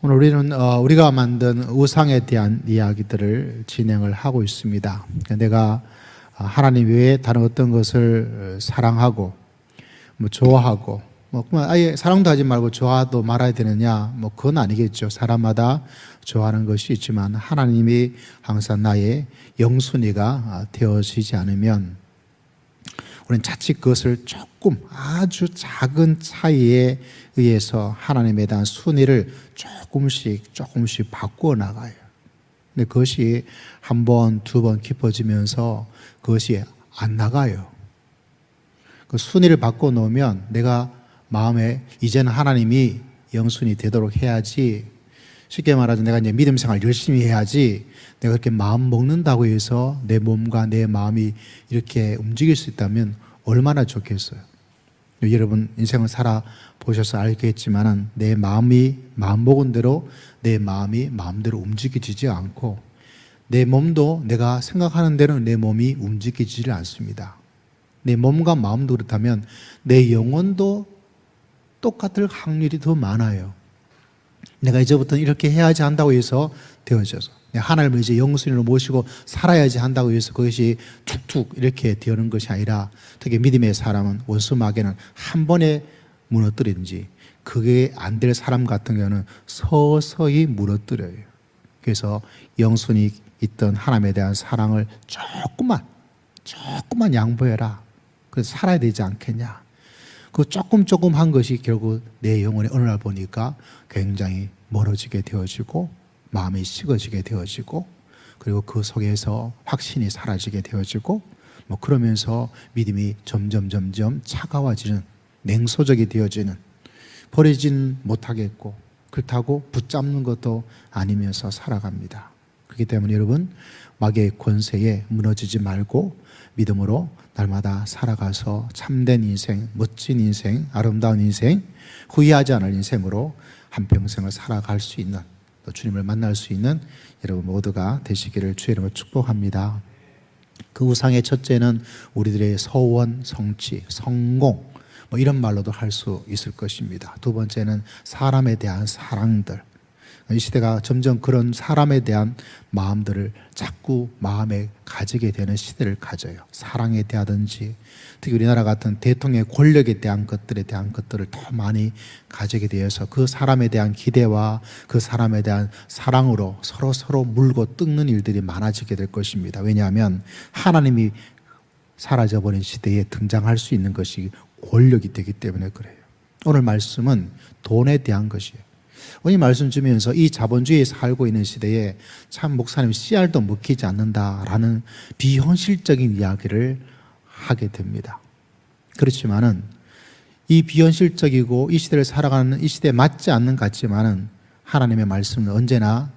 오늘 우리는 우리가 만든 우상에 대한 이야기들을 진행을 하고 있습니다. 내가 하나님 외에 다른 어떤 것을 사랑하고 좋아하고 그만 아예 사랑도 하지 말고 좋아도 말아야 되느냐? 그건 아니겠죠. 사람마다 좋아하는 것이 있지만 하나님이 항상 나의 영순위가 되어지지 않으면 우리는 자칫 그것을 조금 아주 작은 차이에 의해서 하나님에 대한 순위를 조금씩 바꾸어 나가요. 근데 그것이 한 번, 두 번 깊어지면서 그것이 안 나가요. 그 순위를 바꿔 놓으면 내가 마음에 이제는 하나님이 영순이 되도록 해야지, 쉽게 말하자면 내가 이제 믿음 생활 열심히 해야지, 내가 그렇게 마음 먹는다고 해서 내 몸과 내 마음이 이렇게 움직일 수 있다면 얼마나 좋겠어요. 여러분 인생을 살아보셔서 알겠지만 내 마음이 마음 먹은 대로 내 마음이 마음대로 움직이지 않고 내 몸도 내가 생각하는 대로 내 몸이 움직이지 않습니다. 내 몸과 마음도 그렇다면 내 영혼도 똑같을 확률이 더 많아요. 내가 이제부터는 이렇게 해야지 한다고 해서 되어져서 하나님을 이제 영순위로 모시고 살아야지 한다고 해서 그것이 툭툭 이렇게 되는 것이 아니라, 특히 믿음의 사람은 원수마귀는 한 번에 무너뜨리든지 그게 안 될 사람 같은 경우는 서서히 무너뜨려요. 그래서 영순위 있던 하나님에 대한 사랑을 조금만 양보해라. 그래서 살아야 되지 않겠냐. 그 조금 한 것이 결국 내 영혼에 어느 날 보니까 굉장히 멀어지게 되어지고 마음이 식어지게 되어지고, 그리고 그 속에서 확신이 사라지게 되어지고, 그러면서 믿음이 점점 차가워지는, 냉소적이 되어지는, 버리진 못하겠고 그렇다고 붙잡는 것도 아니면서 살아갑니다. 그렇기 때문에 여러분, 마귀의 권세에 무너지지 말고 믿음으로 날마다 살아가서 참된 인생, 멋진 인생, 아름다운 인생, 후회하지 않을 인생으로 한평생을 살아갈 수 있는, 또 주님을 만날 수 있는 여러분 모두가 되시기를 주의 이름으로 축복합니다. 그 우상의 첫째는 우리들의 소원, 성취, 성공 이런 말로도 할 수 있을 것입니다. 두 번째는 사람에 대한 사랑들. 이 시대가 점점 그런 사람에 대한 마음들을 자꾸 마음에 가지게 되는 시대를 가져요. 사랑에 대하든지, 특히 우리나라 같은 대통령의 권력에 대한 것들을 더 많이 가지게 되어서 그 사람에 대한 기대와 그 사람에 대한 사랑으로 서로 물고 뜯는 일들이 많아지게 될 것입니다. 왜냐하면 하나님이 사라져버린 시대에 등장할 수 있는 것이 권력이 되기 때문에 그래요. 오늘 말씀은 돈에 대한 것이에요. 오늘 말씀 주면서 이 자본주의에 살고 있는 시대에 참 목사님 씨알도 먹히지 않는다라는 비현실적인 이야기를 하게 됩니다. 그렇지만은 이 비현실적이고 이 시대를 살아가는 이 시대에 맞지 않는 것 같지만은 하나님의 말씀은 언제나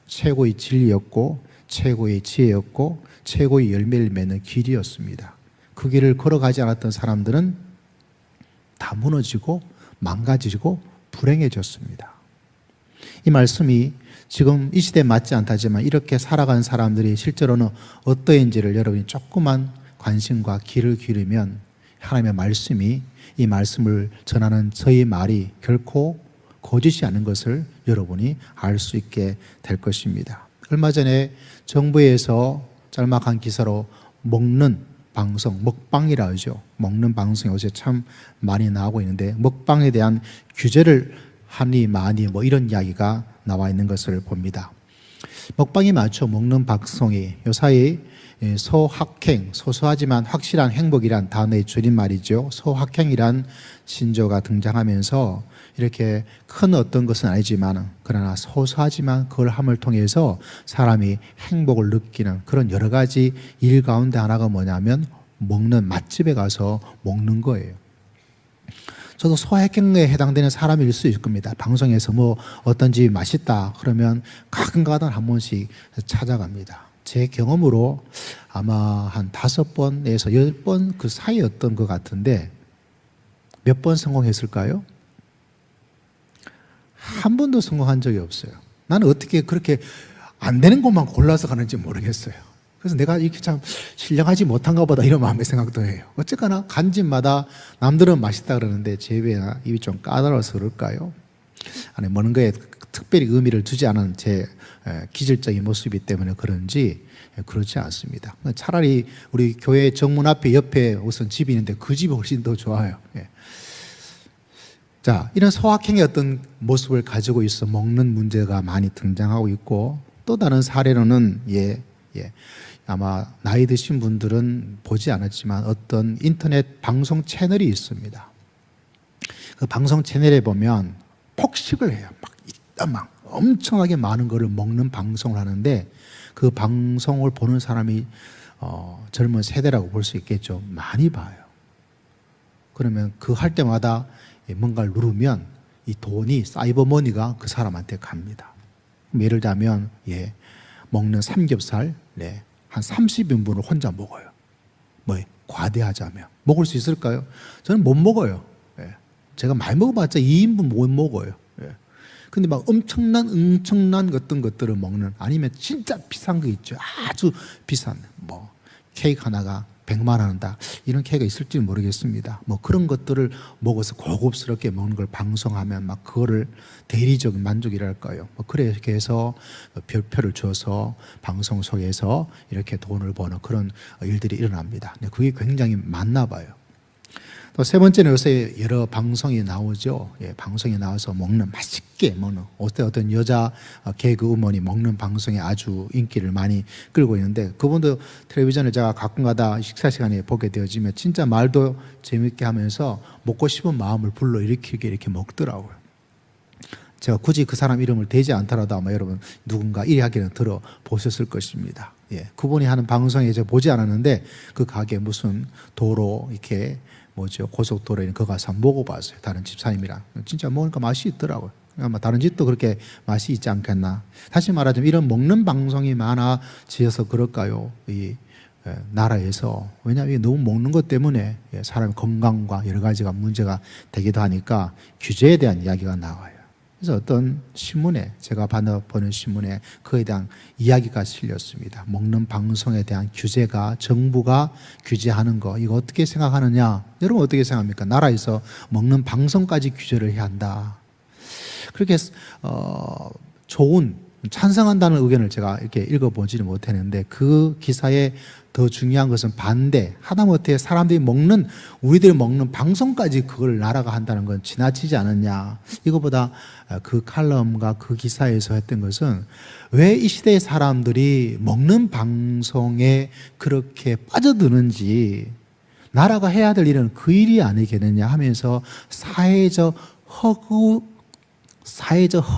최고의 진리였고 최고의 지혜였고 최고의 열매를 맺는 길이었습니다. 그 길을 걸어가지 않았던 사람들은 다 무너지고 망가지고 불행해졌습니다. 이 말씀이 지금 이 시대에 맞지 않다지만 이렇게 살아간 사람들이 실제로는 어떠한지를 여러분이 조그만 관심과 귀를 기울이면 하나님의 말씀이, 이 말씀을 전하는 저의 말이 결코 거짓이 아닌 것을 여러분이 알 수 있게 될 것입니다. 얼마 전에 정부에서 짤막한 기사로 먹는 방송, 먹방이라 하죠. 먹는 방송이 요새 참 많이 나오고 있는데 먹방에 대한 규제를 하니 마니 이런 이야기가 나와 있는 것을 봅니다. 먹방이 많죠. 먹는 방송이 요사이 소확행, 소소하지만 확실한 행복이란 단어의 줄임말이죠. 소확행이란 신조가 등장하면서 이렇게 큰 어떤 것은 아니지만 그러나 소소하지만 그걸 함을 통해서 사람이 행복을 느끼는 그런 여러 가지 일 가운데 하나가 뭐냐면 먹는, 맛집에 가서 먹는 거예요. 저도 소확행에 해당되는 사람일 수 있을 겁니다. 방송에서 어떤 집이 맛있다 그러면 가끔가다 한 번씩 찾아갑니다. 제 경험으로 아마 한 5번에서 10번 그 사이였던 것 같은데 몇 번 성공했을까요? 한 번도 성공한 적이 없어요. 나는 어떻게 그렇게 안 되는 것만 골라서 가는지 모르겠어요. 그래서 내가 이렇게 참 신령하지 못한가 보다 이런 마음의 생각도 해요. 어쨌거나 간 집마다 남들은 맛있다 그러는데 제 입이 좀 까다로워서 그럴까요? 안에 먹는 거에 특별히 의미를 두지 않은 제 기질적인 모습이기 때문에 그런지 그렇지 않습니다. 차라리 우리 교회 정문 앞에 옆에 우선 집이 있는데 그 집이 훨씬 더 좋아요. 자, 이런 소확행의 어떤 모습을 가지고 있어 먹는 문제가 많이 등장하고 있고, 또 다른 사례로는 아마 나이 드신 분들은 보지 않았지만 어떤 인터넷 방송 채널이 있습니다. 그 방송 채널에 보면 폭식을 해요. 막 엄청나게 많은 거를 먹는 방송을 하는데, 그 방송을 보는 사람이 젊은 세대라고 볼 수 있겠죠. 많이 봐요. 그러면 그 할 때마다 뭔가를 누르면 이 돈이, 사이버머니가 그 사람한테 갑니다. 예를 들자면 먹는 삼겹살 한 30인분을 혼자 먹어요. 과대하자면 먹을 수 있을까요? 저는 못 먹어요. 제가 많이 먹어봤자 2인분 못 먹어요. 근데 막 엄청난 어떤 것들을 먹는, 아니면 진짜 비싼 거 있죠. 아주 비싼 케이크 하나가 100만 원 한다, 이런 케이크가 있을지 모르겠습니다. 그런 것들을 먹어서 고급스럽게 먹는 걸 방송하면 막 그거를 대리적인 만족이랄까요. 그렇게 해서 별표를 줘서 방송 속에서 이렇게 돈을 버는 그런 일들이 일어납니다. 그게 굉장히 많나 봐요. 또 세 번째는 요새 여러 방송이 나오죠. 방송에 나와서 맛있게 먹는, 어떤 여자 개그우먼이 먹는 방송에 아주 인기를 많이 끌고 있는데, 그분도 텔레비전을 제가 가끔가다 식사 시간에 보게 되어지면 진짜 말도 재밌게 하면서 먹고 싶은 마음을 불러일으키게 이렇게 먹더라고요. 제가 굳이 그 사람 이름을 대지 않더라도 아마 여러분 누군가 이 이야기는 들어보셨을 것입니다. 그분이 하는 방송에 제가 보지 않았는데, 그 가게 무슨 도로 이렇게 고속도로에 거 가서 먹어봤어요. 다른 집사님이랑. 진짜 먹으니까 맛이 있더라고요. 아마 다른 집도 그렇게 맛이 있지 않겠나. 다시 말하자면 이런 먹는 방송이 많아지어서 그럴까요? 이 나라에서. 왜냐하면 너무 먹는 것 때문에 사람의 건강과 여러 가지가 문제가 되기도 하니까 규제에 대한 이야기가 나와요. 그래서 어떤 신문에, 제가 보는 신문에 그에 대한 이야기가 실렸습니다. 먹는 방송에 대한 규제가, 정부가 규제하는 거, 이거 어떻게 생각하느냐? 여러분 어떻게 생각합니까? 나라에서 먹는 방송까지 규제를 해야 한다. 그렇게 찬성한다는 의견을 제가 이렇게 읽어보지는 못했는데, 그 기사에 더 중요한 것은 반대, 하다못해 사람들이 우리들이 먹는 방송까지 그걸 나라가 한다는 건 지나치지 않았냐. 이거보다 그 칼럼과 그 기사에서 했던 것은, 왜 이 시대의 사람들이 먹는 방송에 그렇게 빠져드는지, 나라가 해야 될 일은 그 일이 아니겠느냐 하면서 사회적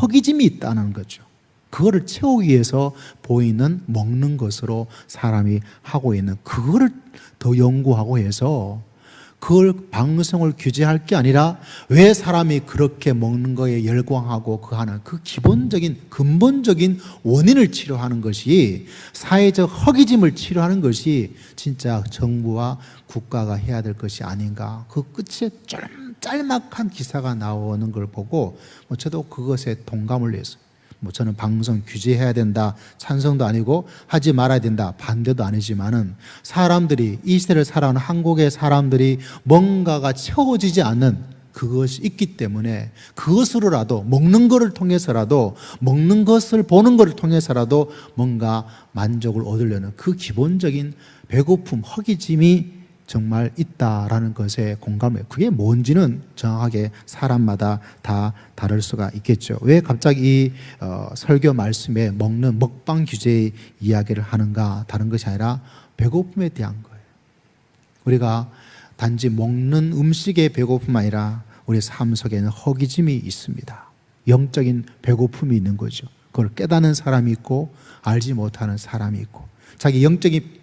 허기짐이 있다는 거죠. 그거를 채우기 위해서 보이는 먹는 것으로 사람이 하고 있는, 그거를 더 연구하고 해서 그걸 방송을 규제할 게 아니라 왜 사람이 그렇게 먹는 거에 열광하고 하는 그 근본적인 원인을 치료하는 것이, 사회적 허기짐을 치료하는 것이 진짜 정부와 국가가 해야 될 것이 아닌가. 그 끝에 짤막한 기사가 나오는 걸 보고 저도 그것에 동감을 했어요. 저는 방송 규제해야 된다, 찬성도 아니고 하지 말아야 된다, 반대도 아니지만은, 사람들이, 이 시대를 살아가는 한국의 사람들이 뭔가가 채워지지 않는 그것이 있기 때문에, 그것으로라도, 먹는 것을 통해서라도, 먹는 것을 보는 것을 통해서라도 뭔가 만족을 얻으려는 그 기본적인 배고픔, 허기짐이 정말 있다라는 것에 공감해요. 그게 뭔지는 정확하게 사람마다 다 다를 수가 있겠죠. 왜 갑자기 이 설교 말씀에 먹는 먹방 규제의 이야기를 하는가? 다른 것이 아니라 배고픔에 대한 거예요. 우리가 단지 먹는 음식의 배고픔 아니라 우리 삶 속에는 허기짐이 있습니다. 영적인 배고픔이 있는 거죠. 그걸 깨닫는 사람이 있고 알지 못하는 사람이 있고, 자기 영적인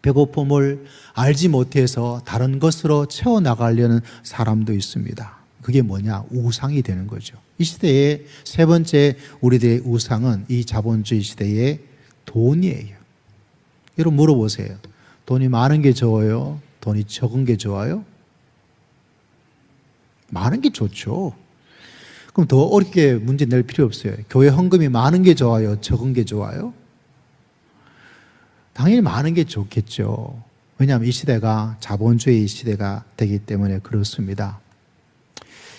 배고픔을 알지 못해서 다른 것으로 채워나가려는 사람도 있습니다. 그게 뭐냐? 우상이 되는 거죠. 이 시대의 세 번째 우리들의 우상은 이 자본주의 시대의 돈이에요. 여러분 물어보세요. 돈이 많은 게 좋아요? 돈이 적은 게 좋아요? 많은 게 좋죠. 그럼 더 어렵게 문제 낼 필요 없어요. 교회 헌금이 많은 게 좋아요? 적은 게 좋아요? 당연히 많은 게 좋겠죠. 왜냐하면 이 시대가 자본주의 시대가 되기 때문에 그렇습니다.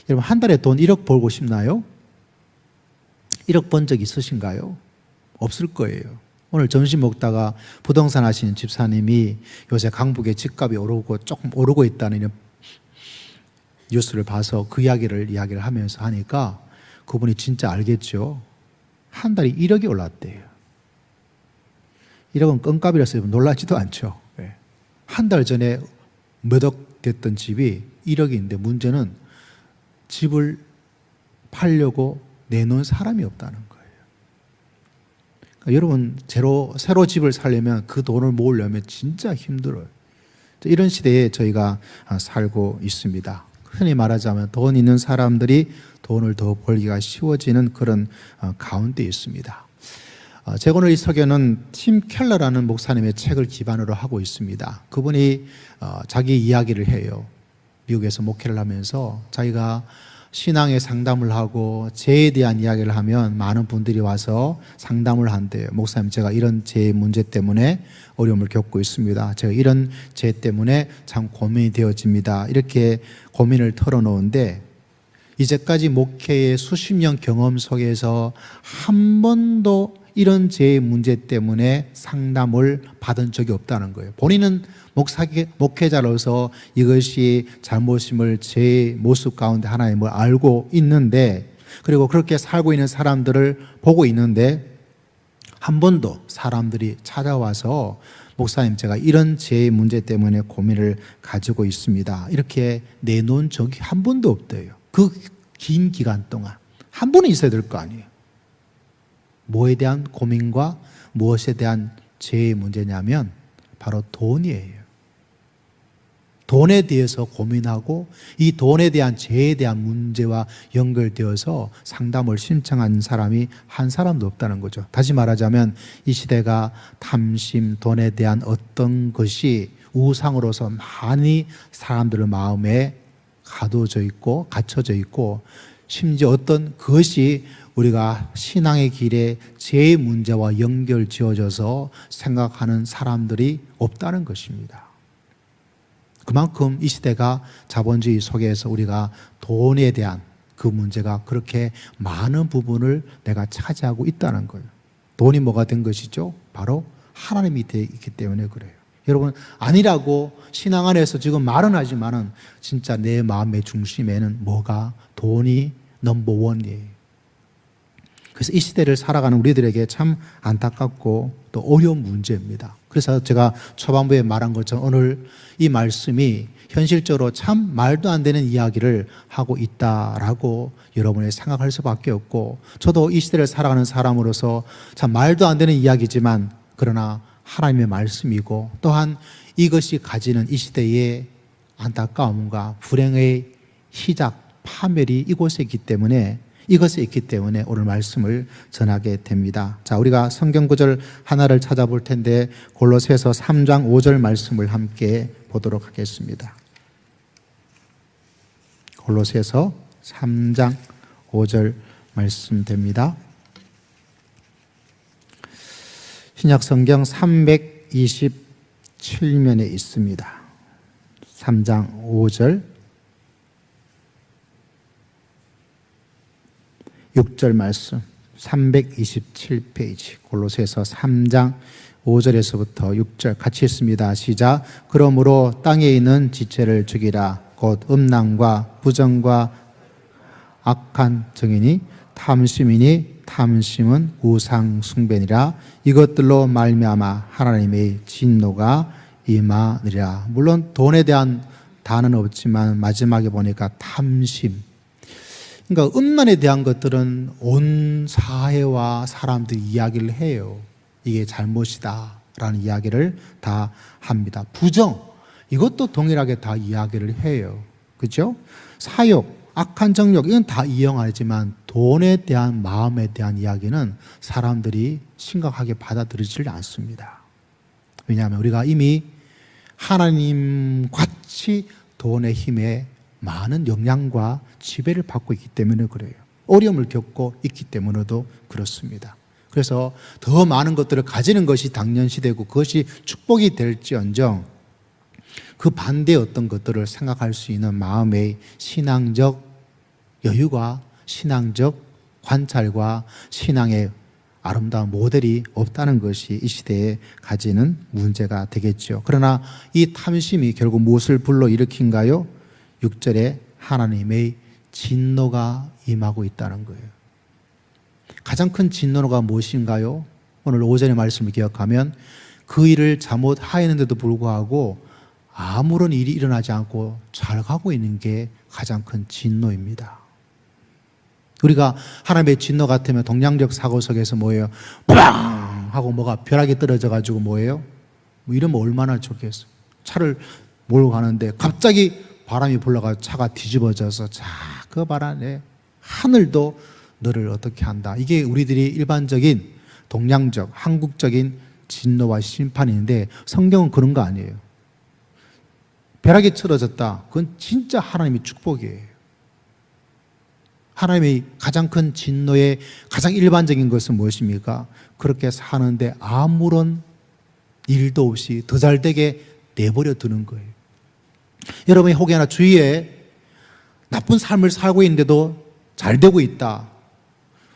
여러분 한 달에 돈 1억 벌고 싶나요? 1억 번 적 있으신가요? 없을 거예요. 오늘 점심 먹다가 부동산 하시는 집사님이 요새 강북에 집값이 오르고 조금 오르고 있다는 뉴스를 봐서 그 이야기를 하면서 하니까 그분이 진짜 알겠죠. 한 달에 1억이 올랐대요. 1억은 껌값이라서 놀라지도 않죠. 한 달 전에 몇 억 됐던 집이 1억인데 문제는 집을 팔려고 내놓은 사람이 없다는 거예요. 그러니까 여러분 새로 집을 살려면 그 돈을 모으려면 진짜 힘들어요. 이런 시대에 저희가 살고 있습니다. 흔히 말하자면 돈 있는 사람들이 돈을 더 벌기가 쉬워지는 그런 가운데 있습니다. 제가 오늘 이 설교는 팀 켈러라는 목사님의 책을 기반으로 하고 있습니다. 그분이 자기 이야기를 해요. 미국에서 목회를 하면서 자기가 신앙의 상담을 하고 죄에 대한 이야기를 하면 많은 분들이 와서 상담을 한대요. 목사님, 제가 이런 죄 문제 때문에 어려움을 겪고 있습니다. 제가 이런 죄 때문에 참 고민이 되어집니다. 이렇게 고민을 털어놓은데 이제까지 목회의 수십 년 경험 속에서 한 번도 이런 죄의 문제 때문에 상담을 받은 적이 없다는 거예요. 본인은 목회자로서 이것이 잘못임을 제 모습 가운데 하나임을 알고 있는데, 그리고 그렇게 살고 있는 사람들을 보고 있는데 한 번도 사람들이 찾아와서 목사님, 제가 이런 죄의 문제 때문에 고민을 가지고 있습니다, 이렇게 내놓은 적이 한 번도 없대요. 그 긴 기간 동안 한 번은 있어야 될 거 아니에요. 뭐에 대한 고민과 무엇에 대한 죄의 문제냐면 바로 돈이에요. 돈에 대해서 고민하고 이 돈에 대한 죄에 대한 문제와 연결되어서 상담을 신청한 사람이 한 사람도 없다는 거죠. 다시 말하자면 이 시대가 탐심, 돈에 대한 어떤 것이 우상으로서 많이 사람들의 마음에 가둬져 있고 갇혀져 있고, 심지어 어떤 그것이 우리가 신앙의 길에 죄의 문제와 연결 지어져서 생각하는 사람들이 없다는 것입니다. 그만큼 이 시대가 자본주의 속에서 우리가 돈에 대한 그 문제가 그렇게 많은 부분을 내가 차지하고 있다는 거예요. 돈이 뭐가 된 것이죠? 바로 하나님이 되어 있기 때문에 그래요. 여러분, 아니라고 신앙 안에서 지금 말은 하지만은 진짜 내 마음의 중심에는 뭐가? 돈이 넘버원이에요. 그래서 이 시대를 살아가는 우리들에게 참 안타깝고 또 어려운 문제입니다. 그래서 제가 초반부에 말한 것처럼 오늘 이 말씀이 현실적으로 참 말도 안 되는 이야기를 하고 있다라고 여러분이 생각할 수밖에 없고, 저도 이 시대를 살아가는 사람으로서 참 말도 안 되는 이야기지만 그러나 하나님의 말씀이고, 또한 이것이 가지는 이 시대의 안타까움과 불행의 시작, 파멸이 이곳에 있기 때문에, 이것에 있기 때문에 오늘 말씀을 전하게 됩니다. 자, 우리가 성경 구절 하나를 찾아볼 텐데 골로새서 3장 5절 말씀을 함께 보도록 하겠습니다. 골로새서 3장 5절 말씀 됩니다. 신약 성경 327면에 있습니다. 3장 5절 6절 말씀, 327페이지 골로새서 3장 5절에서부터 6절 같이 읽습니다. 시작. 그러므로 땅에 있는 지체를 죽이라. 곧 음란과 부정과 악한 정이니 탐심이니 탐심은 우상 숭배니라. 이것들로 말미암아 하나님의 진노가 임하느니라. 물론 돈에 대한 단어는 없지만 마지막에 보니까 탐심, 그러니까 음란에 대한 것들은 온 사회와 사람들이 이야기를 해요. 이게 잘못이다 라는 이야기를 다 합니다. 부정, 이것도 동일하게 다 이야기를 해요. 그렇죠? 사욕, 악한 정욕, 이건 다 이용하지만 돈에 대한 마음에 대한 이야기는 사람들이 심각하게 받아들이지 않습니다. 왜냐하면 우리가 이미 하나님같이 돈의 힘에 많은 영향과 지배를 받고 있기 때문에 그래요. 어려움을 겪고 있기 때문에도 그렇습니다. 그래서 더 많은 것들을 가지는 것이 당연시되고 그것이 축복이 될지언정 그 반대의 어떤 것들을 생각할 수 있는 마음의 신앙적 여유가, 신앙적 관찰과 신앙의 아름다운 모델이 없다는 것이 이 시대에 가지는 문제가 되겠죠. 그러나 이 탐심이 결국 무엇을 불러일으킨가요? 6절에 하나님의 진노가 임하고 있다는 거예요. 가장 큰 진노가 무엇인가요? 오늘 오전의 말씀을 기억하면 그 일을 잘못하였는데도 불구하고 아무런 일이 일어나지 않고 잘 가고 있는 게 가장 큰 진노입니다. 우리가 하나님의 진노 같으면 동양적 사고 속에서 뭐예요? 빵! 하고 뭐가 벼락이 떨어져 가지고 뭐예요? 뭐 이러면 얼마나 좋겠어. 차를 몰고 가는데 갑자기 바람이 불러가지고 차가 뒤집어져서 자, 그 바람에 하늘도 너를 어떻게 한다. 이게 우리들이 일반적인 동양적, 한국적인 진노와 심판인데 성경은 그런 거 아니에요. 벼락이 틀어졌다. 그건 진짜 하나님의 축복이에요. 하나님의 가장 큰 진노의 가장 일반적인 것은 무엇입니까? 그렇게 사는데 아무런 일도 없이 더 잘되게 내버려 두는 거예요. 여러분이 혹여나 주위에 나쁜 삶을 살고 있는데도 잘 되고 있다.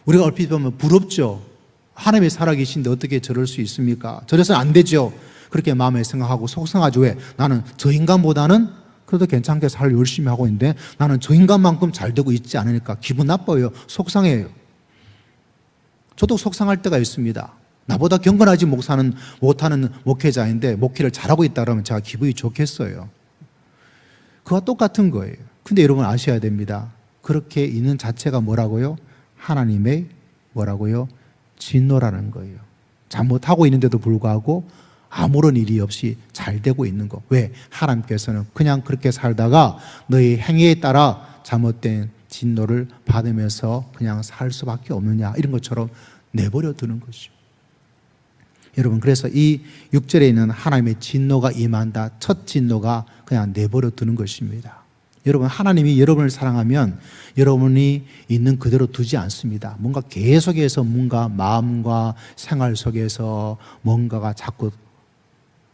우리가 얼핏 보면 부럽죠. 하나님이 살아계신데 어떻게 저럴 수 있습니까? 저래서는 안 되죠. 그렇게 마음에 생각하고 속상하죠. 왜? 나는 저 인간보다는 그래도 괜찮게 살 열심히 하고 있는데 나는 저 인간만큼 잘 되고 있지 않으니까 기분 나빠요. 속상해요. 저도 속상할 때가 있습니다. 나보다 경건하지 못하는 목회자인데 목회를 잘하고 있다 그러면 제가 기분이 좋겠어요. 그와 똑같은 거예요. 근데 여러분 아셔야 됩니다. 그렇게 있는 자체가 뭐라고요? 하나님의 뭐라고요? 진노라는 거예요. 잘못하고 있는데도 불구하고 아무런 일이 없이 잘 되고 있는 거. 왜? 하나님께서는 그냥 그렇게 살다가 너의 행위에 따라 잘못된 진노를 받으면서 그냥 살 수밖에 없느냐 이런 것처럼 내버려 두는 것이죠. 여러분 그래서 이 6절에 있는 하나님의 진노가 임한다. 첫 진노가 그냥 내버려 두는 것입니다. 여러분 하나님이 여러분을 사랑하면 여러분이 있는 그대로 두지 않습니다. 뭔가 계속해서 뭔가 마음과 생활 속에서 뭔가가 자꾸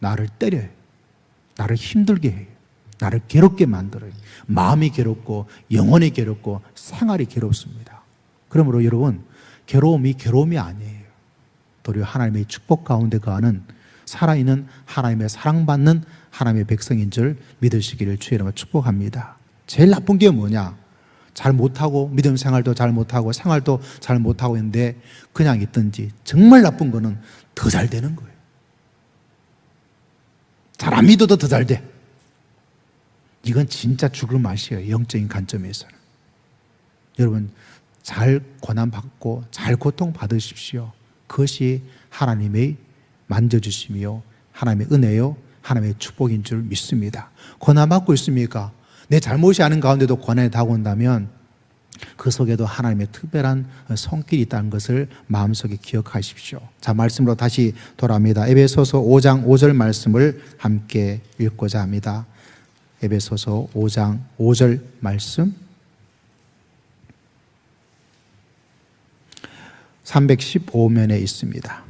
나를 때려요. 나를 힘들게 해요. 나를 괴롭게 만들어요. 마음이 괴롭고 영혼이 괴롭고 생활이 괴롭습니다. 그러므로 여러분 괴로움이 괴로움이 아니에요. 도리어 하나님의 축복 가운데 거하는 살아있는 하나님의 사랑받는 하나님의 백성인 줄 믿으시기를 주의 이름으로 축복합니다. 제일 나쁜 게 뭐냐? 잘 못하고 믿음 생활도 잘 못하고 생활도 잘 못하고 있는데 그냥 있든지 정말 나쁜 거는 더 잘 되는 거예요. 잘 안 믿어도 더 잘 돼. 이건 진짜 죽을 맛이에요. 영적인 관점에서는. 여러분 잘 고난받고 잘 고통받으십시오. 그것이 하나님의 만져주심이요 하나님의 은혜요 하나님의 축복인 줄 믿습니다. 고난받고 있습니까? 내 잘못이 아닌 가운데도 고난이 다가온다면 그 속에도 하나님의 특별한 손길이 있다는 것을 마음속에 기억하십시오. 자, 말씀으로 다시 돌아옵니다. 에베소서 5장 5절 말씀을 함께 읽고자 합니다. 에베소서 5장 5절 말씀 315면에 있습니다.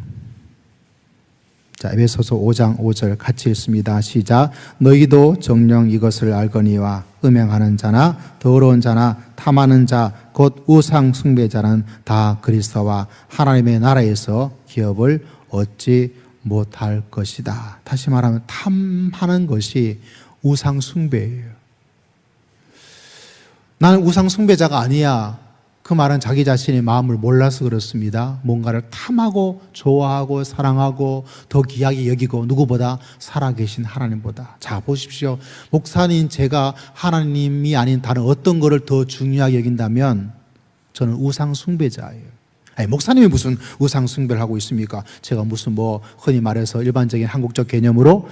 자, 에베소서 5장 5절 같이 읽습니다. 시작. 너희도 정녕 이것을 알거니와 음행하는 자나 더러운 자나 탐하는 자 곧 우상 숭배자는 다 그리스도와 하나님의 나라에서 기업을 얻지 못할 것이다. 다시 말하면 탐하는 것이 우상 숭배예요. 나는 우상 숭배자가 아니야. 그 말은 자기 자신의 마음을 몰라서 그렇습니다. 뭔가를 탐하고 좋아하고 사랑하고 더 귀하게 여기고 누구보다 살아계신 하나님보다. 자, 보십시오. 목사님 제가 하나님이 아닌 다른 어떤 거를 더 중요하게 여긴다면 저는 우상 숭배자예요. 아니, 목사님이 무슨 우상 숭배를 하고 있습니까? 제가 무슨 흔히 말해서 일반적인 한국적 개념으로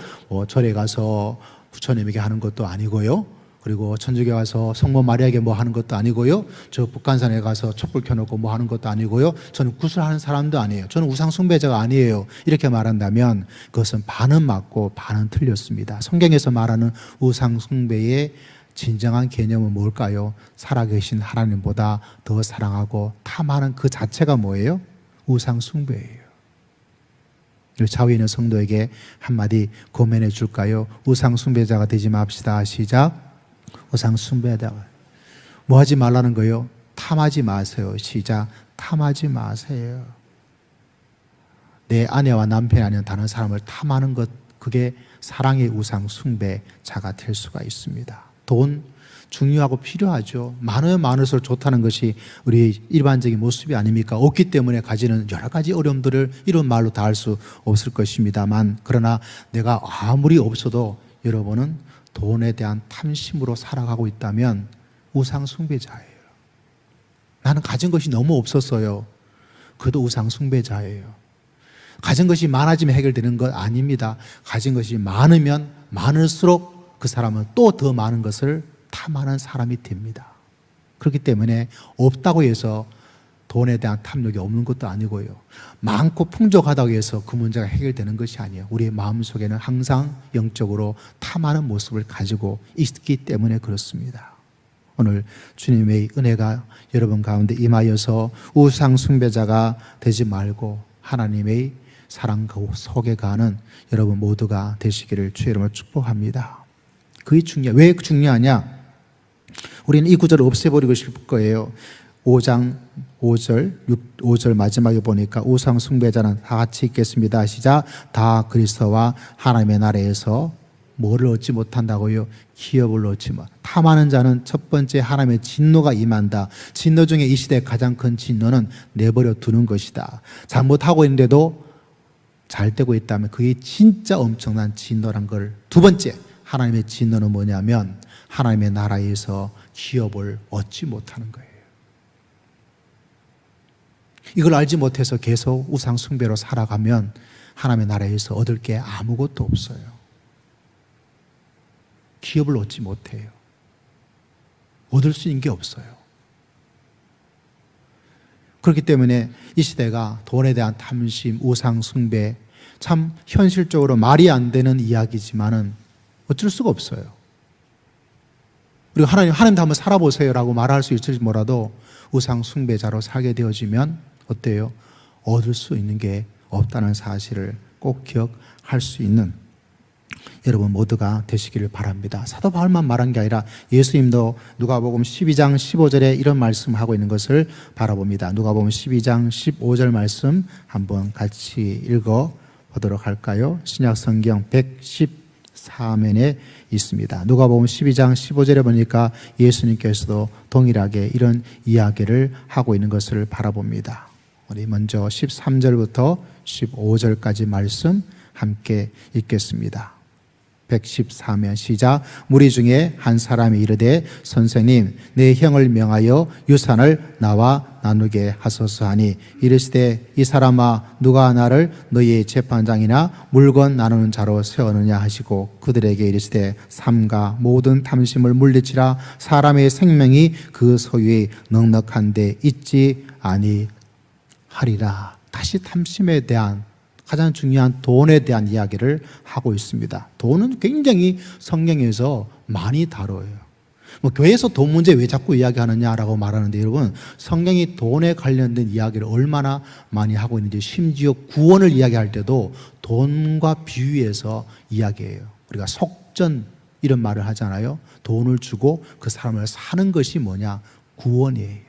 절에 가서 부처님에게 하는 것도 아니고요. 그리고 천주교 가서 성모 마리아에게 하는 것도 아니고요. 저 북한산에 가서 촛불 켜놓고 하는 것도 아니고요. 저는 구슬하는 사람도 아니에요. 저는 우상 숭배자가 아니에요. 이렇게 말한다면 그것은 반은 맞고 반은 틀렸습니다. 성경에서 말하는 우상 숭배의 진정한 개념은 뭘까요? 살아계신 하나님보다 더 사랑하고 탐하는 그 자체가 뭐예요? 우상 숭배예요. 좌우에 있는 성도에게 한마디 고면해 줄까요? 우상 숭배자가 되지 맙시다. 시작. 우상 숭배하다가 뭐 하지 말라는 거예요? 탐하지 마세요. 시작. 탐하지 마세요. 내 아내와 남편이 아닌 다른 사람을 탐하는 것, 그게 사랑의 우상 숭배자가 될 수가 있습니다. 돈 중요하고 필요하죠. 많으면 많을수록 좋다는 것이 우리 일반적인 모습이 아닙니까? 없기 때문에 가지는 여러 가지 어려움들을 이런 말로 다 할 수 없을 것입니다만, 그러나 내가 아무리 없어도 여러분은 돈에 대한 탐심으로 살아가고 있다면 우상 숭배자예요. 나는 가진 것이 너무 없었어요. 그도 우상 숭배자예요. 가진 것이 많아지면 해결되는 것 아닙니다. 가진 것이 많으면 많을수록 그 사람은 또 더 많은 것을 탐하는 사람이 됩니다. 그렇기 때문에 없다고 해서 돈에 대한 탐욕이 없는 것도 아니고요. 많고 풍족하다고 해서 그 문제가 해결되는 것이 아니에요. 우리의 마음속에는 항상 영적으로 탐하는 모습을 가지고 있기 때문에 그렇습니다. 오늘 주님의 은혜가 여러분 가운데 임하여서 우상 숭배자가 되지 말고 하나님의 사랑 속에 가는 여러분 모두가 되시기를 주의 이름으로 축복합니다. 그게 왜 중요하냐? 우리는 이 구절을 없애버리고 싶을 거예요. 5장 5절 마지막에 보니까 우상 숭배자는 다 같이 읽겠습니다. 시작. 다 그리스도와 하나님의 나라에서 뭐를 얻지 못한다고요? 기업을 얻지 못. 탐하는 자는 첫 번째 하나님의 진노가 임한다. 진노 중에 이 시대의 가장 큰 진노는 내버려 두는 것이다. 잘못하고 있는데도 잘 되고 있다면 그게 진짜 엄청난 진노란 걸. 두 번째 하나님의 진노는 뭐냐면 하나님의 나라에서 기업을 얻지 못하는 거예요. 이걸 알지 못해서 계속 우상 숭배로 살아가면 하나님의 나라에서 얻을 게 아무것도 없어요. 기업을 얻지 못해요. 얻을 수 있는 게 없어요. 그렇기 때문에 이 시대가 돈에 대한 탐심, 우상 숭배, 참 현실적으로 말이 안 되는 이야기지만은 어쩔 수가 없어요. 그리고 하나님도 한번 살아보세요라고 말할 수 있을지 몰라도 우상 숭배자로 살게 되어지면 어때요? 얻을 수 있는 게 없다는 사실을 꼭 기억할 수 있는 여러분 모두가 되시기를 바랍니다. 사도 바울만 말한 게 아니라 예수님도 누가복음 12장 15절에 이런 말씀하고 있는 것을 바라봅니다. 누가복음 12장 15절 말씀 한번 같이 읽어보도록 할까요? 신약성경 114면에 있습니다. 누가복음 12장 15절에 보니까 예수님께서도 동일하게 이런 이야기를 하고 있는 것을 바라봅니다. 우리 먼저 13절부터 15절까지 말씀 함께 읽겠습니다. 114면 시작. 무리 중에 한 사람이 이르되 선생님 내 형을 명하여 유산을 나와 나누게 하소서 하니 이르시되 이 사람아 누가 나를 너희의 재판장이나 물건 나누는 자로 세우느냐 하시고 그들에게 이르시되 삼가 모든 탐심을 물리치라. 사람의 생명이 그 소유에 넉넉한데 있지 아니하리라. 다시 탐심에 대한 가장 중요한 돈에 대한 이야기를 하고 있습니다. 돈은 굉장히 성경에서 많이 다뤄요. 교회에서 돈 문제 왜 자꾸 이야기하느냐라고 말하는데 여러분 성경이 돈에 관련된 이야기를 얼마나 많이 하고 있는지 심지어 구원을 이야기할 때도 돈과 비유해서 이야기해요. 우리가 속전 이런 말을 하잖아요. 돈을 주고 그 사람을 사는 것이 뭐냐? 구원이에요.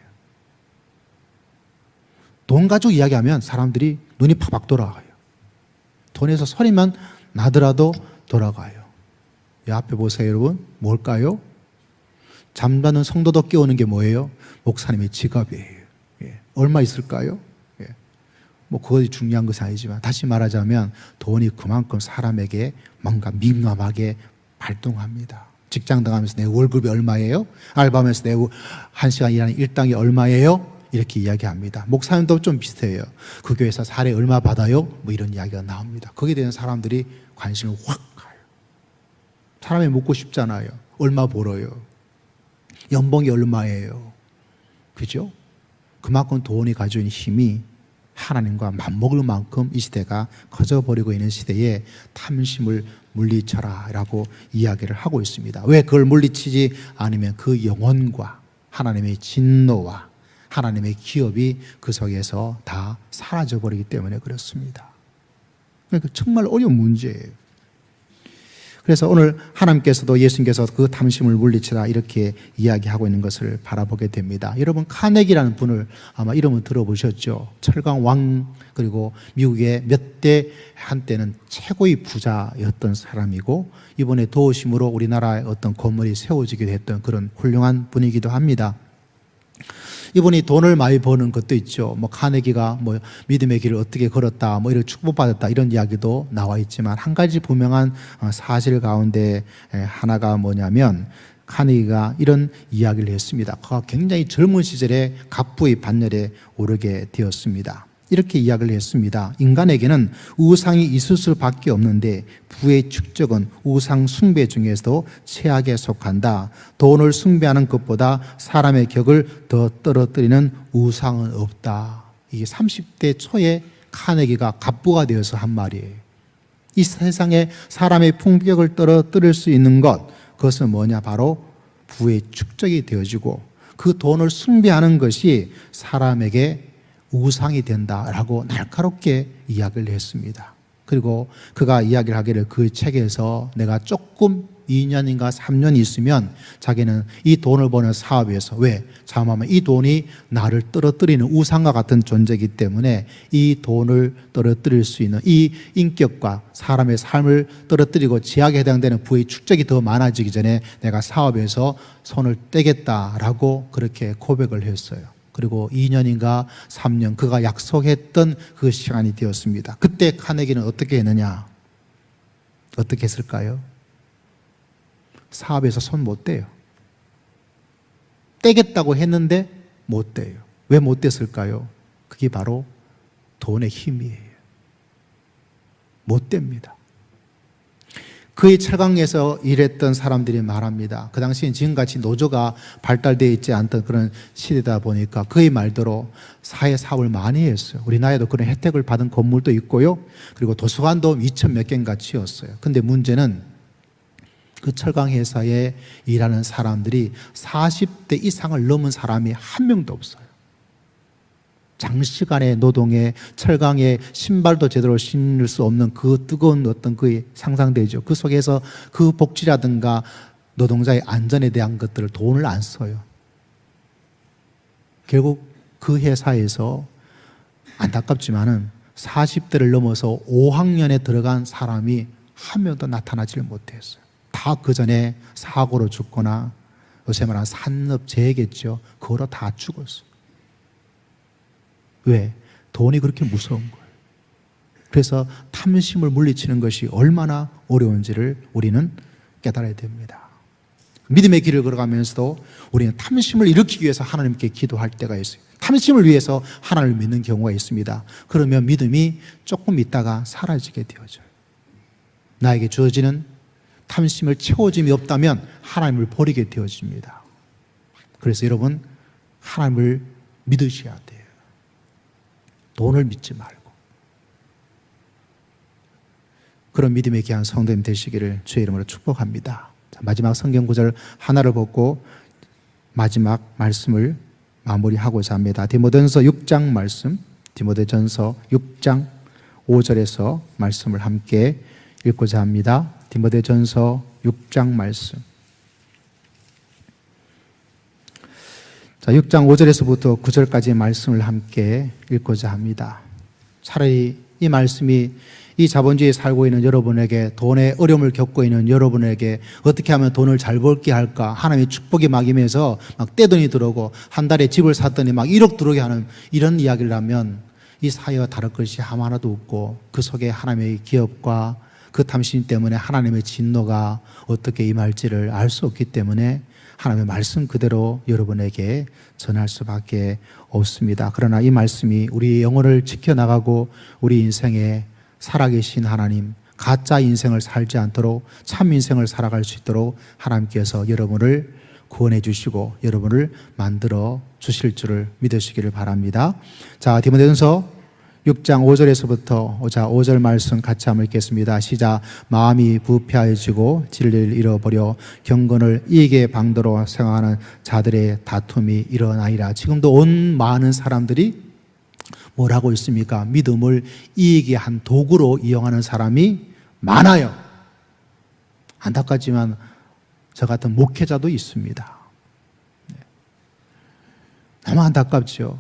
돈 가지고 이야기하면 사람들이 눈이 팍팍 돌아가요. 돈에서 소리만 나더라도 돌아가요. 이 앞에 보세요, 여러분. 뭘까요? 잠자는 성도도 깨우는 게 뭐예요? 목사님의 직업이에요. 예. 얼마 있을까요? 예. 그것이 중요한 것은 아니지만 다시 말하자면 돈이 그만큼 사람에게 뭔가 민감하게 발동합니다. 직장 들어가면서 내 월급이 얼마예요? 알바하면서 내 1시간 일하는 일당이 얼마예요? 이렇게 이야기합니다. 목사님도 좀 비슷해요. 그 교회에서 사례 얼마 받아요? 이런 이야기가 나옵니다. 거기에 대한 사람들이 관심을 확 가요. 사람이 묻고 싶잖아요. 얼마 벌어요? 연봉이 얼마예요? 그죠? 그만큼 돈이 가지고 있는 힘이 하나님과 맞먹을 만큼 이 시대가 커져버리고 있는 시대에 탐심을 물리쳐라 라고 이야기를 하고 있습니다. 왜 그걸 물리치지 않으면 그 영혼과 하나님의 진노와 하나님의 기업이 그 속에서 다 사라져버리기 때문에 그렇습니다. 그러니까 정말 어려운 문제예요. 그래서 오늘 하나님께서도 예수님께서 그 탐심을 물리치라 이렇게 이야기하고 있는 것을 바라보게 됩니다. 여러분 카네기라는 분을 아마 이름은 들어보셨죠. 철강 왕 그리고 미국의 몇 대 한때는 최고의 부자였던 사람이고 이번에 도우심으로 우리나라의 어떤 건물이 세워지게 됐던 그런 훌륭한 분이기도 합니다. 이분이 돈을 많이 버는 것도 있죠. 뭐 카네기가 뭐 믿음의 길을 어떻게 걸었다, 뭐 이런 축복받았다 이런 이야기도 나와 있지만 한 가지 분명한 사실 가운데 하나가 뭐냐면 카네기가 이런 이야기를 했습니다. 그가 굉장히 젊은 시절에 갑부의 반열에 오르게 되었습니다. 이렇게 이야기를 했습니다. 인간에게는 우상이 있을 수밖에 없는데 부의 축적은 우상 숭배 중에서도 최악에 속한다. 돈을 숭배하는 것보다 사람의 격을 더 떨어뜨리는 우상은 없다. 이게 30대 초에 카네기가 갑부가 되어서 한 말이에요. 이 세상에 사람의 품격을 떨어뜨릴 수 있는 것, 그것은 뭐냐? 바로 부의 축적이 되어지고 그 돈을 숭배하는 것이 사람에게 우상이 된다라고 날카롭게 이야기를 했습니다. 그리고 그가 이야기를 하기를 그 책에서 내가 조금 2년인가 3년 있으면 자기는 이 돈을 버는 사업에서 왜? 자음하면 이 돈이 나를 떨어뜨리는 우상과 같은 존재이기 때문에 이 돈을 떨어뜨릴 수 있는 이 인격과 사람의 삶을 떨어뜨리고 제약에 해당되는 부의 축적이 더 많아지기 전에 내가 사업에서 손을 떼겠다라고 그렇게 고백을 했어요. 그리고 2년인가 3년 그가 약속했던 그 시간이 되었습니다. 그때 카네기는 어떻게 했느냐? 어떻게 했을까요? 사업에서 손 못 떼요. 떼겠다고 했는데 못 떼요. 왜 못 뗐을까요? 그게 바로 돈의 힘이에요. 못 뗍니다. 그의 철강에서 일했던 사람들이 말합니다. 그 당시엔 지금같이 노조가 발달되어 있지 않던 그런 시대다 보니까 그의 말대로 사회 사업을 많이 했어요. 우리나라에도 그런 혜택을 받은 건물도 있고요. 그리고 도서관도 2,000 몇 개인가 지었어요. 근데 문제는 그 철강 회사에 일하는 사람들이 40대 이상을 넘은 사람이 한 명도 없어요. 장시간의 노동에 철강에 신발도 제대로 신을 수 없는 그 뜨거운 어떤 그 상상되죠. 그 속에서 그 복지라든가 노동자의 안전에 대한 것들을 돈을 안 써요. 결국 그 회사에서 안타깝지만은 40대를 넘어서 5학년에 들어간 사람이 한 명도 나타나지를 못했어요. 다 그 전에 사고로 죽거나 요새 말하는 산업재해겠죠. 그거로 다 죽었어요. 왜? 돈이 그렇게 무서운 거예요. 그래서 탐심을 물리치는 것이 얼마나 어려운지를 우리는 깨달아야 됩니다. 믿음의 길을 걸어가면서도 우리는 탐심을 일으키기 위해서 하나님께 기도할 때가 있어요. 탐심을 위해서 하나님을 믿는 경우가 있습니다. 그러면 믿음이 조금 있다가 사라지게 되어져요. 나에게 주어지는 탐심을 채워짐이 없다면 하나님을 버리게 되어집니다. 그래서 여러분 하나님을 믿으셔야 돼요. 돈을 믿지 말고. 그런 믿음에 귀한 성도님 되시기를 주의 이름으로 축복합니다. 자, 마지막 성경 구절 하나를 보고 마지막 말씀을 마무리하고자 합니다. 디모데전서 6장 말씀, 디모데전서 6장 5절에서 말씀을 함께 읽고자 합니다. 디모데전서 6장 말씀. 자, 6장 5절에서부터 9절까지의 말씀을 함께 읽고자 합니다. 차라리 이 말씀이 이 자본주의에 살고 있는 여러분에게, 돈의 어려움을 겪고 있는 여러분에게 어떻게 하면 돈을 잘 벌게 할까, 하나님의 축복이 막 임해서 막 떼돈이 들어오고 한 달에 집을 샀더니 막 1억 들어오게 하는 이런 이야기를 하면 이 사회와 다를 것이 하나도 없고 그 속에 하나님의 기업과 그 탐심 때문에 하나님의 진노가 어떻게 임할지를 알 수 없기 때문에 하나님의 말씀 그대로 여러분에게 전할 수밖에 없습니다. 그러나 이 말씀이 우리 영혼을 지켜나가고 우리 인생에 살아계신 하나님, 가짜 인생을 살지 않도록 참 인생을 살아갈 수 있도록 하나님께서 여러분을 구원해 주시고 여러분을 만들어 주실 줄을 믿으시기를 바랍니다. 자, 디모데전서 6장 5절에서부터 5절 말씀 같이 한번 읽겠습니다. 시작. 마음이 부패하여지고 진리를 잃어버려 경건을 이익의 방도로 생각하는 자들의 다툼이 일어나리라. 지금도 온 많은 사람들이 뭘 하고 있습니까? 믿음을 이익의 한 도구로 이용하는 사람이 많아요. 안타깝지만 저 같은 목회자도 있습니다. 너무 안타깝죠.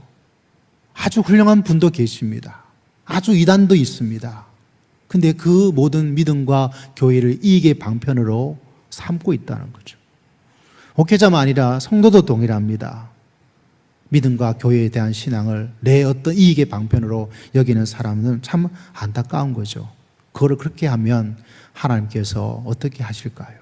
아주 훌륭한 분도 계십니다. 아주 이단도 있습니다. 근데 그 모든 믿음과 교회를 이익의 방편으로 삼고 있다는 거죠. 목회자만 아니라 성도도 동일합니다. 믿음과 교회에 대한 신앙을 내 어떤 이익의 방편으로 여기는 사람은 참 안타까운 거죠. 그거를 그렇게 하면 하나님께서 어떻게 하실까요?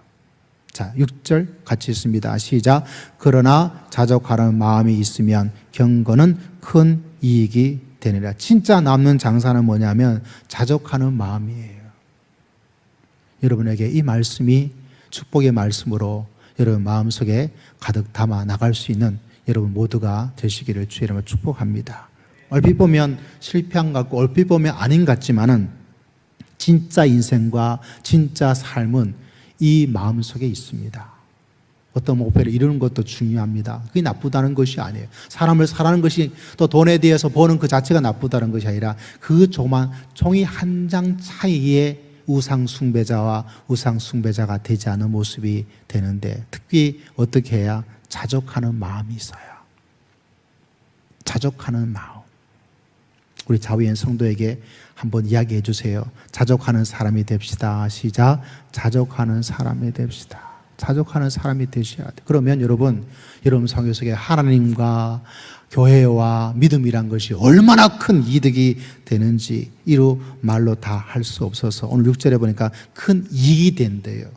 자, 6절 같이 있습니다. 시작. 그러나 자족하는 마음이 있으면 경건은 큰 이익이 되느라. 진짜 남는 장사는 뭐냐면 자족하는 마음이에요. 여러분에게 이 말씀이 축복의 말씀으로 여러분 마음속에 가득 담아 나갈 수 있는 여러분 모두가 되시기를 주의 이름으로 축복합니다. 얼핏 보면 실패한 것 같고 얼핏 보면 아닌 것 같지만은 진짜 인생과 진짜 삶은 이 마음속에 있습니다. 어떤 목표를 이루는 것도 중요합니다. 그게 나쁘다는 것이 아니에요. 사람을 사랑하는 것이 또 돈에 대해서 보는 그 자체가 나쁘다는 것이 아니라 그 조만 종이 한 장 차이에 우상 숭배자와 우상 숭배자가 되지 않은 모습이 되는데 특히 어떻게 해야 자족하는 마음이 있어요. 자족하는 마음. 우리 자위원 성도에게 한번 이야기해 주세요. 자족하는 사람이 됩시다. 시작. 자족하는 사람이 됩시다. 자족하는 사람이 되셔야 돼. 그러면 여러분 성교 속에 하나님과 교회와 믿음이란 것이 얼마나 큰 이득이 되는지 이루 말로 다 할 수 없어서 오늘 6절에 보니까 큰 이익이 된대요.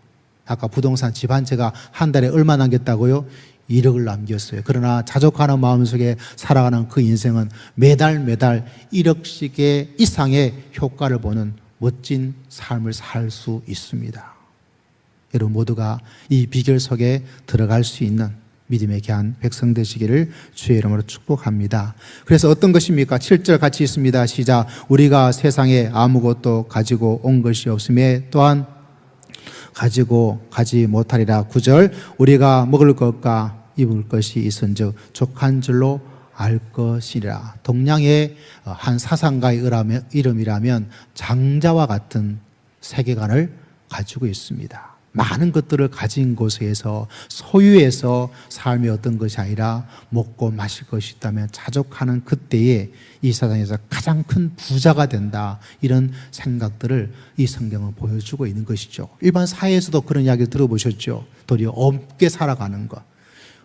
아까 부동산 집 한 채가 한 달에 얼마 남겼다고요? 1억을 남겼어요. 그러나 자족하는 마음속에 살아가는 그 인생은 매달 1억씩의 이상의 효과를 보는 멋진 삶을 살 수 있습니다. 여러분 모두가 이 비결 속에 들어갈 수 있는 믿음의 귀한 백성 되시기를 주의 이름으로 축복합니다. 그래서 어떤 것입니까? 7절 같이 있습니다. 시작. 우리가 세상에 아무것도 가지고 온 것이 없음에 또한 가지고 가지 못하리라. 9절. 우리가 먹을 것과 입을 것이 있은즉 족한 줄로 알 것이라. 동양의 한 사상가의 이름이라면 장자와 같은 세계관을 가지고 있습니다. 많은 것들을 가진 곳에서 소유해서 삶이 어떤 것이 아니라 먹고 마실 것이 있다면 자족하는 그때에 이 세상에서 가장 큰 부자가 된다. 이런 생각들을 이 성경은 보여주고 있는 것이죠. 일반 사회에서도 그런 이야기를 들어보셨죠. 도리어 없게 살아가는 것.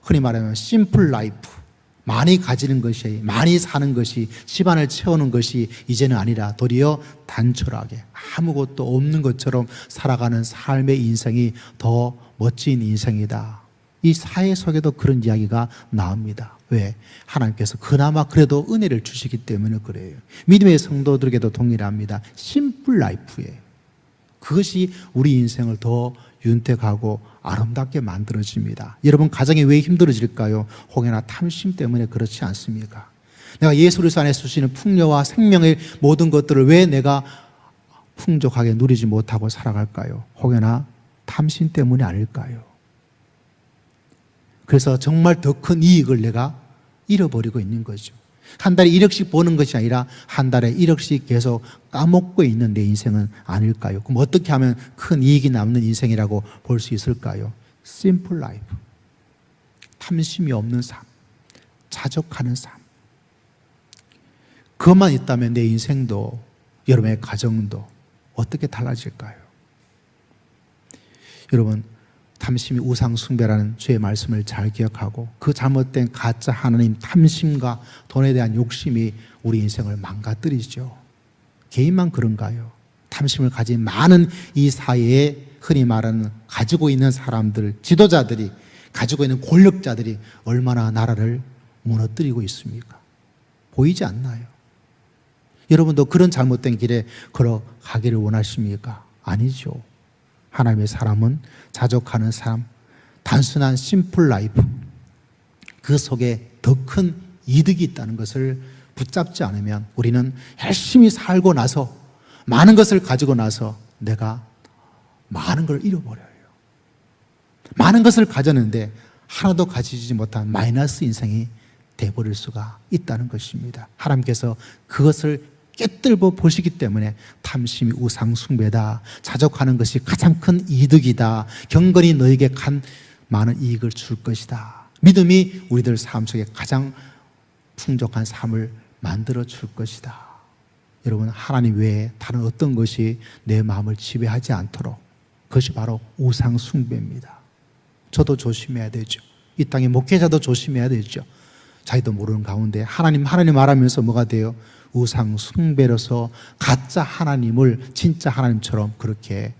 흔히 말하면 심플 라이프. 많이 가지는 것이, 많이 사는 것이, 집안을 채우는 것이 이제는 아니라 도리어 단촐하게 아무것도 없는 것처럼 살아가는 삶의 인생이 더 멋진 인생이다. 이 사회 속에도 그런 이야기가 나옵니다. 왜? 하나님께서 그나마 그래도 은혜를 주시기 때문에 그래요. 믿음의 성도들에게도 동일합니다. 심플 라이프예요. 그것이 우리 인생을 더 윤택하고 아름답게 만들어집니다. 여러분 가정이 왜 힘들어질까요? 혹여나 탐심 때문에 그렇지 않습니까? 내가 예수 그리스도 안에서 주시는 풍요와 생명의 모든 것들을 왜 내가 풍족하게 누리지 못하고 살아갈까요? 혹여나 탐심 때문이 아닐까요? 그래서 정말 더 큰 이익을 내가 잃어버리고 있는 거죠. 한 달에 1억씩 버는 것이 아니라 한 달에 1억씩 계속 까먹고 있는 내 인생은 아닐까요? 그럼 어떻게 하면 큰 이익이 남는 인생이라고 볼 수 있을까요? Simple life. 탐심이 없는 삶. 자족하는 삶. 그것만 있다면 내 인생도 여러분의 가정도 어떻게 달라질까요? 여러분 탐심이 우상 숭배라는 주의 말씀을 잘 기억하고 그 잘못된 가짜 하나님 탐심과 돈에 대한 욕심이 우리 인생을 망가뜨리죠. 개인만 그런가요? 탐심을 가진 많은 이 사회에 흔히 말하는 가지고 있는 사람들, 지도자들이 가지고 있는 권력자들이 얼마나 나라를 무너뜨리고 있습니까? 보이지 않나요? 여러분도 그런 잘못된 길에 걸어가기를 원하십니까? 아니죠. 하나님의 사람은 자족하는 삶, 단순한 심플 라이프, 그 속에 더 큰 이득이 있다는 것을 붙잡지 않으면 우리는 열심히 살고 나서 많은 것을 가지고 나서 내가 많은 걸 잃어버려요. 많은 것을 가졌는데 하나도 가지지 못한 마이너스 인생이 돼버릴 수가 있다는 것입니다. 하나님께서 그것을 꿰뚫어 보시기 때문에 탐심이 우상 숭배다, 자족하는 것이 가장 큰 이득이다, 경건이 너에게 많은 이익을 줄 것이다, 믿음이 우리들 삶 속에 가장 풍족한 삶을 만들어 줄 것이다. 여러분, 하나님 외에 다른 어떤 것이 내 마음을 지배하지 않도록, 그것이 바로 우상 숭배입니다. 저도 조심해야 되죠. 이 땅의 목회자도 조심해야 되죠. 자기도 모르는 가운데 하나님 말하면서 뭐가 돼요? 우상 숭배로서 가짜 하나님을 진짜 하나님처럼 그렇게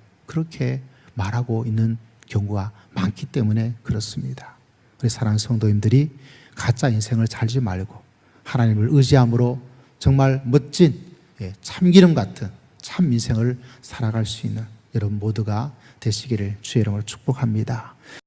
말하고 있는 경우가 많기 때문에 그렇습니다. 우리 사랑하는 성도님들이 가짜 인생을 살지 말고 하나님을 의지함으로 정말 멋진 참기름 같은 참 인생을 살아갈 수 있는 여러분 모두가 되시기를 주의 이름으로 축복합니다.